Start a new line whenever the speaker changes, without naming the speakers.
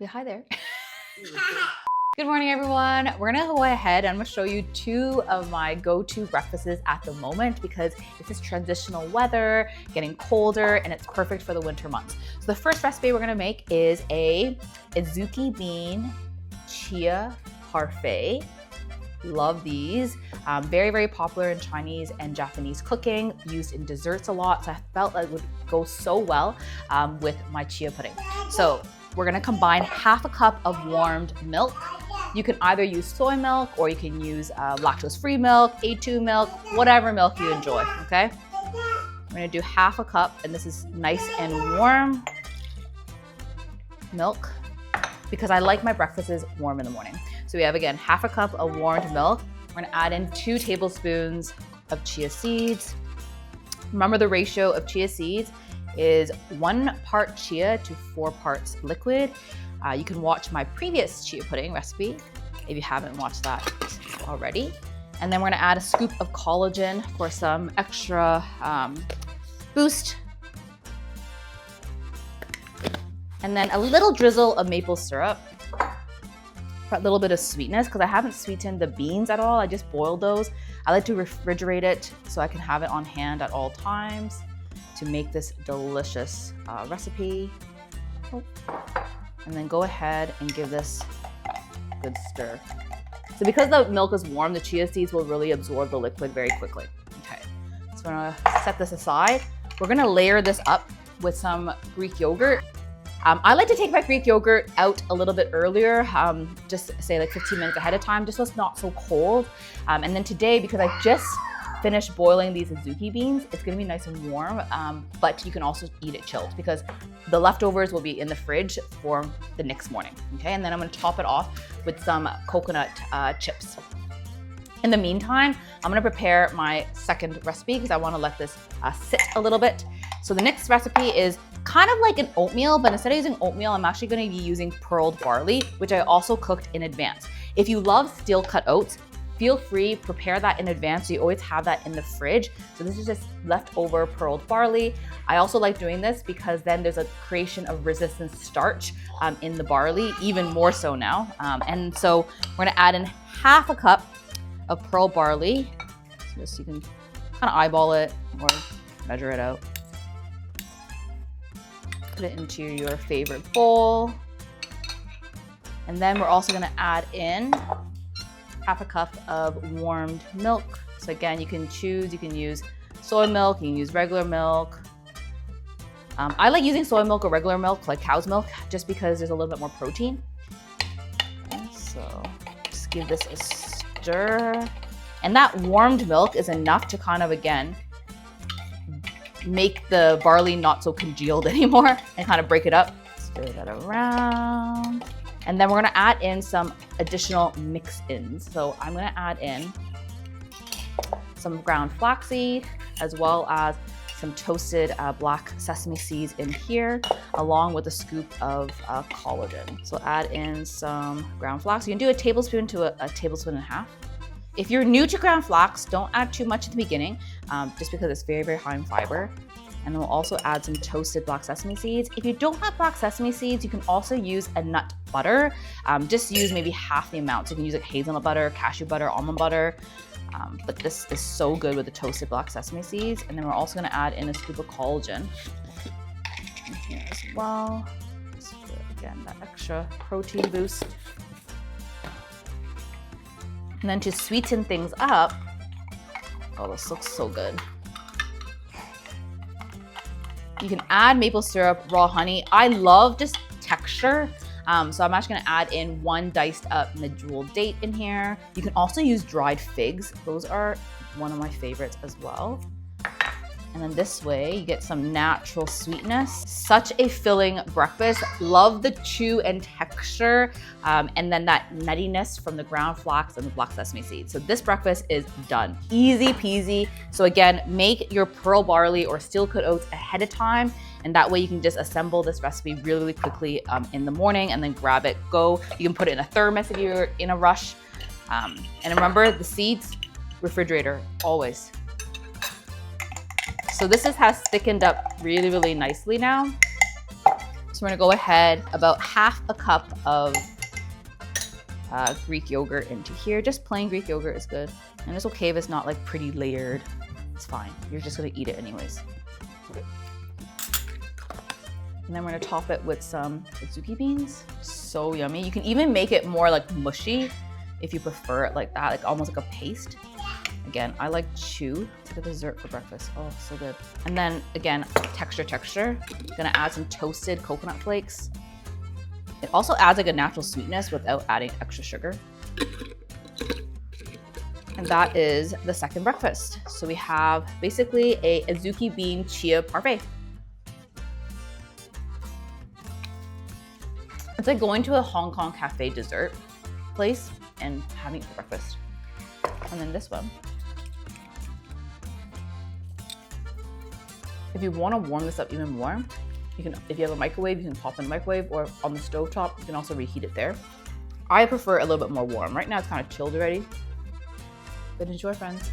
Hi there. Good morning, everyone. We're gonna go ahead and I'm gonna show you two of my go-to breakfasts at the moment because this is transitional weather, getting colder, and it's perfect for the winter months. So the first recipe we're gonna make is a azuki bean chia parfait. Love these. Very, very popular in Chinese and Japanese cooking, used in desserts a lot. So I felt that it would go so well with my chia pudding. So we're gonna combine half a cup of warmed milk. You can either use soy milk or you can use lactose-free milk, A2 milk, whatever milk you enjoy, okay? We're gonna do half a cup, and this is nice and warm milk because I like my breakfasts warm in the morning. So we have, again, half a cup of warmed milk. We're gonna add in 2 tablespoons of chia seeds. Remember, the ratio of chia seeds is 1 part chia to 4 parts liquid. You can watch my previous chia pudding recipe if you haven't watched that already. And then we're gonna add a scoop of collagen for some extra boost. And then a little drizzle of maple syrup for a little bit of sweetness, because I haven't sweetened the beans at all. I just boiled those. I like to refrigerate it so I can have it on hand at all times to make this delicious recipe. And then go ahead and give this a good stir. So because the milk is warm, the chia seeds will really absorb the liquid very quickly. Okay, so I'm gonna set this aside. We're gonna layer this up with some Greek yogurt. I like to take my Greek yogurt out a little bit earlier, just say like 15 minutes ahead of time, just so it's not so cold. And then today, because I just finished boiling these azuki beans, it's gonna be nice and warm, but you can also eat it chilled because the leftovers will be in the fridge for the next morning, okay? And then I'm gonna top it off with some coconut chips. In the meantime, I'm gonna prepare my second recipe because I wanna let this sit a little bit. So the next recipe is kind of like an oatmeal, but instead of using oatmeal, I'm actually gonna be using pearled barley, which I also cooked in advance. If you love steel cut oats, feel free, prepare that in advance so you always have that in the fridge. So this is just leftover pearled barley. I also like doing this because then there's a creation of resistant starch in the barley, even more so now. And so we're gonna add in half a cup of pearl barley. So just you can kind of eyeball it or measure it out. Put it into your favorite bowl. And then we're also gonna add in half a cup of warmed milk. So again, you can choose, you can use soy milk, you can use regular milk. I like using soy milk or regular milk, like cow's milk, just because there's a little bit more protein. Okay, so just give this a stir. And that warmed milk is enough to kind of, again, make the barley not so congealed anymore and kind of break it up. Stir that around. And then we're gonna add in some additional mix-ins. So I'm gonna add in some ground flaxseed as well as some toasted black sesame seeds in here, along with a scoop of collagen. So add in some ground flax. You can do a tablespoon to a tablespoon and a half. If you're new to ground flax, don't add too much at the beginning, just because it's very, very high in fiber. And then we'll also add some toasted black sesame seeds. If you don't have black sesame seeds, you can also use a nut butter. Just use maybe half the amount. So you can use like hazelnut butter, cashew butter, almond butter. But this is so good with the toasted black sesame seeds. And then we're also gonna add in a scoop of collagen in here as well. So again, that extra protein boost. And then to sweeten things up, oh, this looks so good. You can add maple syrup, raw honey. I love just texture. So I'm actually gonna add in 1 diced up medjool date in here. You can also use dried figs. Those are one of my favorites as well. And then this way you get some natural sweetness. Such a filling breakfast. Love the chew and texture, and then that nuttiness from the ground flax and the black sesame seeds. So this breakfast is done. Easy peasy. So again, make your pearl barley or steel cut oats ahead of time, and that way you can just assemble this recipe really, really quickly in the morning and then grab it, go. You can put it in a thermos if you're in a rush. And remember, the seeds, refrigerator, always. So this has thickened up really, really nicely now. So we're gonna go ahead, about half a cup of Greek yogurt into here. Just plain Greek yogurt is good. And it's okay if it's not like pretty layered. It's fine. You're just gonna eat it anyways. And then we're gonna top it with some azuki beans. So yummy. You can even make it more like mushy if you prefer it like that, like almost like a paste. Again, I like chew. It's like a dessert for breakfast. Oh, so good. And then again, texture. Gonna add some toasted coconut flakes. It also adds like a natural sweetness without adding extra sugar. And that is the second breakfast. So we have basically a azuki bean chia parfait. It's like going to a Hong Kong cafe dessert place and having it for breakfast. And then this one. If you want to warm this up even more, you can, if you have a microwave, you can pop in the microwave, or on the stove top, you can also reheat it there. I prefer a little bit more warm. Right now it's kind of chilled already, but enjoy, friends.